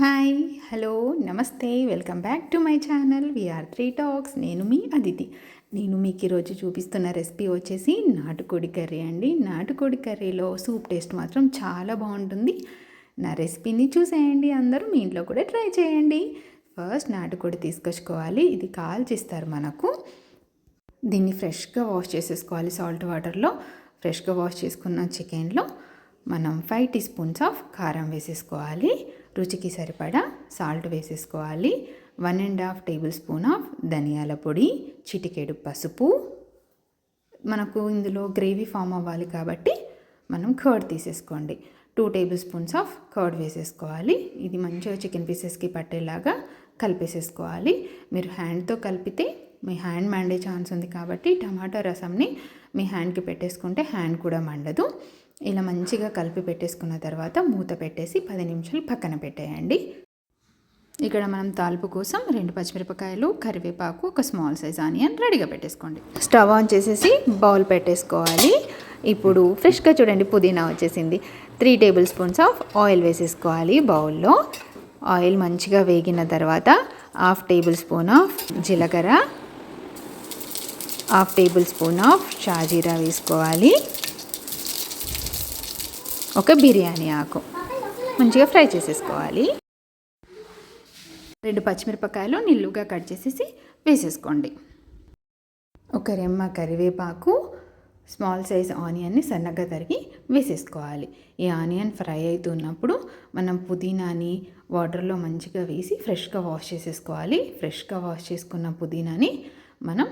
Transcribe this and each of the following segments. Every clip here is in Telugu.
హాయ్ హలో నమస్తే welcome back to my channel we are three talks. నేను మీ అదితి. నేను మీకు ఈరోజు చూపిస్తున్న రెసిపీ వచ్చేసి నాటుకోడి కర్రీ అండి. నాటుకోడి కర్రీలో సూప్ టేస్ట్ మాత్రం చాలా బాగుంటుంది. నా రెసిపీని చూసేయండి, అందరూ మీ ఇంట్లో కూడా ట్రై చేయండి. ఫస్ట్ నాటుకోడి తీసుకొచ్చుకోవాలి. ఇది కాల్చిస్తారు మనకు. దీన్ని ఫ్రెష్గా వాష్ చేసేసుకోవాలి. సాల్ట్ వాటర్లో ఫ్రెష్గా వాష్ చేసుకున్న చికెన్లో మనం 5 టీ స్పూన్స్ ఆఫ్ కారం వేసేసుకోవాలి. రుచికి సరిపడా సాల్ట్ వేసేసుకోవాలి. 1.5 టేబుల్ స్పూన్ ఆఫ్ ధనియాల పొడి, చిటికెడు పసుపు. మనకు ఇందులో గ్రేవీ ఫామ్ అవ్వాలి కాబట్టి మనం కర్డ్ తీసేసుకోండి. 2 టేబుల్ స్పూన్స్ ఆఫ్ కర్డ్ వేసేసుకోవాలి. ఇది మంచిగా చికెన్ పీసెస్కి పట్టేలాగా కలిపేసేసుకోవాలి. మీరు హ్యాండ్తో కలిపితే మీ హ్యాండ్ మండే ఛాన్స్ ఉంది కాబట్టి టమాటా రసంని మీ హ్యాండ్కి పెట్టేసుకుంటే హ్యాండ్ కూడా మండదు. ఇలా మంచిగా కలిపి పెట్టేసుకున్న తర్వాత మూత పెట్టేసి 10 నిమిషాలు పక్కన పెట్టేయండి. ఇక్కడ మనం తాలింపు కోసం 2 పచ్చిమిరపకాయలు, కరివేపాకు, ఒక స్మాల్ సైజ్ ఆనియన్ రెడీగా పెట్టేసుకోండి. స్టవ్ ఆన్ చేసేసి బౌల్ పెట్టేసుకోవాలి. ఇప్పుడు ఫ్రెష్గా చూడండి పుదీనా వచ్చేసింది. 3 టేబుల్ స్పూన్స్ ఆఫ్ ఆయిల్ వేసేసుకోవాలి. బౌల్లో ఆయిల్ మంచిగా వేగిన తర్వాత 1/2 టేబుల్ స్పూన్ ఆఫ్ జీలకర్ర, 1/2 టేబుల్ స్పూన్ ఆఫ్ షాజీరా వేసుకోవాలి. ఒక బిర్యానీ ఆకు మంచిగా ఫ్రై చేసేసుకోవాలి. 2 పచ్చిమిరపకాయలు నిలువుగా కట్ చేసేసి వేసేసుకోండి. ఒక రెమ్మ కరివేపాకు, స్మాల్ సైజ్ ఆనియన్ని సన్నగా తరిగి వేసేసుకోవాలి. ఈ ఆనియన్ ఫ్రై అవుతున్నప్పుడు మనం పుదీనాని వాటర్లో మంచిగా వేసి ఫ్రెష్గా వాష్ చేసేసుకోవాలి. ఫ్రెష్గా వాష్ చేసుకున్న పుదీనాని మనం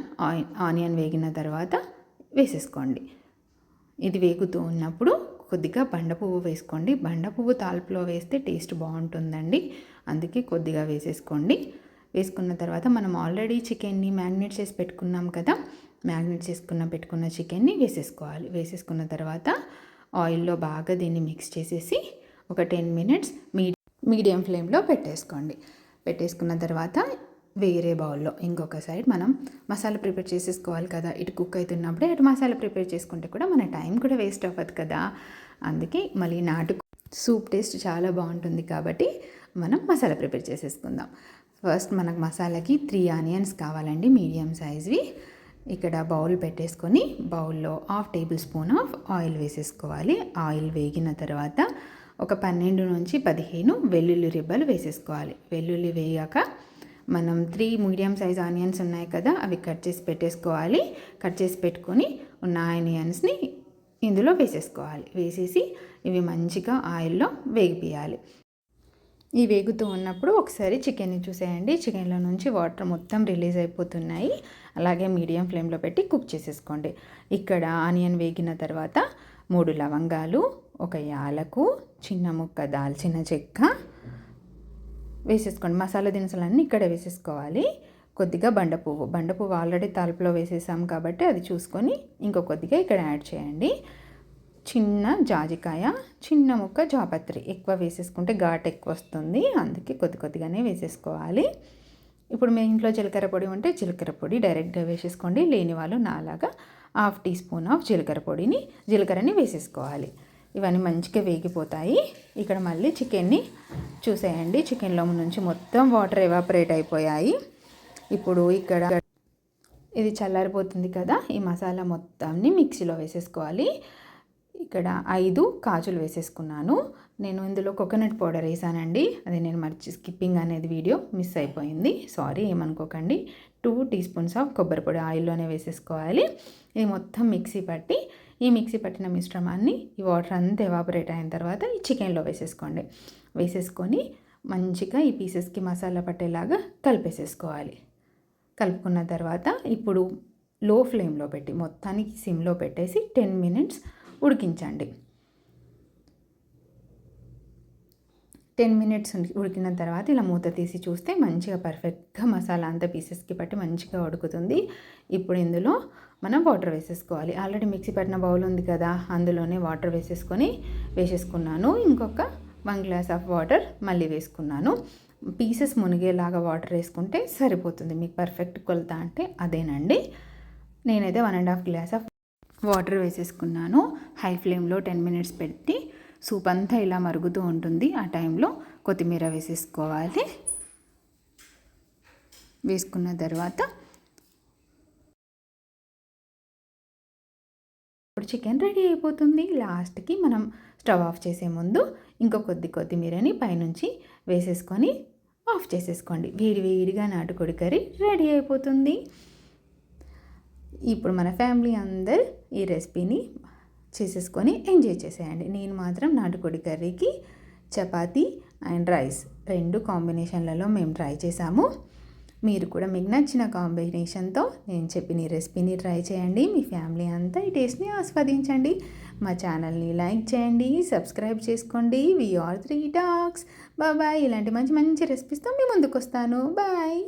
ఆనియన్ వేగిన తర్వాత వేసేసుకోండి. ఇది వేగుతూ ఉన్నప్పుడు కొద్దిగా బండ పువ్వు వేసుకోండి. బండ పువ్వు తాలింపులో వేస్తే టేస్ట్ బాగుంటుందండి, అందుకే కొద్దిగా వేసేసుకోండి. వేసుకున్న తర్వాత మనం ఆల్రెడీ చికెన్ని మ్యారినేట్ చేసి పెట్టుకున్నాం కదా, మ్యారినేట్ పెట్టుకున్న చికెన్ని వేసేసుకోవాలి. వేసేసుకున్న తర్వాత ఆయిల్లో బాగా దీన్ని మిక్స్ చేసేసి ఒక 10 మినిట్స్ మీడియం ఫ్లేమ్లో పెట్టేసుకోండి. పెట్టేసుకున్న తర్వాత వేరే బౌల్లో ఇంకొక సైడ్ మనం మసాలా ప్రిపేర్ చేసేసుకోవాలి కదా. ఇటు కుక్ అవుతున్నప్పుడే అటు మసాలా ప్రిపేర్ చేసుకుంటే కూడా మన టైం కూడా వేస్ట్ అవ్వదు కదా. అందుకే మళ్ళీ నాటు సూప్ టేస్ట్ చాలా బాగుంటుంది కాబట్టి మనం మసాలా ప్రిపేర్ చేసేసుకుందాం. ఫస్ట్ మనకు మసాలాకి 3 ఆనియన్స్ కావాలండి, మీడియం సైజ్వి. ఇక్కడ బౌల్ పెట్టేసుకొని బౌల్లో 1/2 టేబుల్ స్పూన్ ఆఫ్ ఆయిల్ వేసేసుకోవాలి. ఆయిల్ వేగిన తర్వాత ఒక 12 నుంచి 15 వెల్లుల్లి రిబ్బలు వేసేసుకోవాలి. వెల్లుల్లి వేయాక మనం 3 మీడియం సైజ్ ఆనియన్స్ ఉన్నాయి కదా, అవి కట్ చేసి పెట్టేసుకోవాలి. కట్ చేసి పెట్టుకొని ఉన్న ఆనియన్స్ని ఇందులో వేసేసుకోవాలి. వేసేసి ఇవి మంచిగా ఆయిల్లో వేగిపియాలి. ఈ వేగుతూ ఉన్నప్పుడు ఒకసారి చికెన్ని చూసేయండి. చికెన్లో నుంచి వాటర్ మొత్తం రిలీజ్ అయిపోతున్నాయి. అలాగే మీడియం ఫ్లేమ్లో పెట్టి కుక్ చేసేసుకోండి. ఇక్కడ ఆనియన్ వేగిన తర్వాత 3 లవంగాలు, ఒక యాలకు, చిన్న ముక్క దాల్చిన చెక్క వేసేసుకోండి. మసాలా దినుసులన్నీ ఇక్కడ వేసేసుకోవాలి. కొద్దిగా బండ పువ్వు ఆల్రెడీ తాలింపులో వేసేసాం కాబట్టి అది చూసుకొని ఇంకో కొద్దిగా ఇక్కడ యాడ్ చేయండి. చిన్న జాజికాయ, చిన్న ముక్క జాపత్రి. ఎక్కువ వేసేసుకుంటే ఘాట్ ఎక్కువ వస్తుంది, అందుకే కొద్దిగానే వేసేసుకోవాలి. ఇప్పుడు మీ ఇంట్లో జీలకర్ర పొడి ఉంటే జీలకర్ర పొడి డైరెక్ట్గా వేసేసుకోండి. లేని వాళ్ళు నాలాగా 1/2 టీ స్పూన్ ఆఫ్ జీలకర్రని వేసేసుకోవాలి. ఇవన్నీ మంచిగా వేగిపోతాయి. ఇక్కడ మళ్ళీ చికెన్ని చూసేయండి. చికెన్లో నుంచి మొత్తం వాటర్ ఎవాపరేట్ అయిపోయాయి. ఇప్పుడు ఇక్కడ ఇది చల్లారిపోతుంది కదా, ఈ మసాలా మొత్తాన్ని మిక్సీలో వేసేసుకోవాలి. ఇక్కడ 5 కాజులు వేసేసుకున్నాను. నేను ఇందులో కోకోనట్ పౌడర్ వేసానండి, అది నేను స్కిప్పింగ్ అనేది వీడియో మిస్ అయిపోయింది, సారీ ఏమనుకోకండి. 2 టీ స్పూన్స్ ఆఫ్ కొబ్బరి పొడి ఆయిల్లోనే వేసేసుకోవాలి. ఇది మొత్తం మిక్సీ పట్టిన మిశ్రమాన్ని ఈ వాటర్ అంతా ఎవాపరేట్ అయిన తర్వాత ఈ చికెన్లో వేసేసుకోండి. వేసేసుకొని మంచిగా ఈ పీసెస్కి మసాలా పట్టేలాగా కలిపేసేసుకోవాలి. కలుపుకున్న తర్వాత ఇప్పుడు లో ఫ్లేమ్లో పెట్టి మొత్తానికి సిమ్లో పెట్టేసి 10 మినిట్స్ ఉడికించండి. 10 మినిట్స్ ఉడికిన తర్వాత ఇలా మూత తీసి చూస్తే మంచిగా పర్ఫెక్ట్గా మసాలా అంతా పీసెస్కి పట్టి మంచిగా ఉడుకుతుంది. ఇప్పుడు ఇందులో మనం వాటర్ వేసేసుకోవాలి. ఆల్రెడీ మిక్సీ పట్టిన బౌల్ ఉంది కదా, అందులోనే వాటర్ వేసేసుకున్నాను. ఇంకొక 1 గ్లాస్ ఆఫ్ వాటర్ మళ్ళీ వేసుకున్నాను. పీసెస్ మునిగేలాగా వాటర్ వేసుకుంటే సరిపోతుంది. మీకు పర్ఫెక్ట్ కొలత అంటే అదేనండి. నేనైతే 1.5 గ్లాస్ ఆఫ్ వాటర్ వేసేసుకున్నాను. హై ఫ్లేమ్లో 10 మినిట్స్ పెట్టి సూప్ అంతా ఇలా మరుగుతూ ఉంటుంది. ఆ టైంలో కొత్తిమీర వేసేసుకోవాలి. వేసుకున్న తర్వాత ఇప్పుడు చికెన్ రెడీ అయిపోతుంది. లాస్ట్కి మనం స్టవ్ ఆఫ్ చేసే ముందు ఇంకో కొత్తిమీరని పైనుంచి వేసేసుకొని ఆఫ్ చేసేసుకోండి. వేడిగా నాటుకోడి కర్రీ రెడీ అయిపోతుంది. ఇప్పుడు మన ఫ్యామిలీ అందరు ఈ రెసిపీని చేసేసుకొని ఎంజాయ్ చేసేయండి. నేను మాత్రం నాటుకోడి కర్రీకి చపాతీ అండ్ రైస్ 2 కాంబినేషన్లలో మేము ట్రై చేసాము. మీరు కూడా మీకు నచ్చిన కాంబినేషన్తో నేను చెప్పిన ఈ రెసిపీని ట్రై చేయండి. మీ ఫ్యామిలీ అంతా ఈ టేస్ట్ని ఆస్వాదించండి. మా ఛానల్ని లైక్ చేయండి, సబ్స్క్రైబ్ చేసుకోండి. We are 3 talks. బాయ్. ఇలాంటి మంచి రెసిపీస్తో మీ ముందుకు వస్తాను. బాయ్.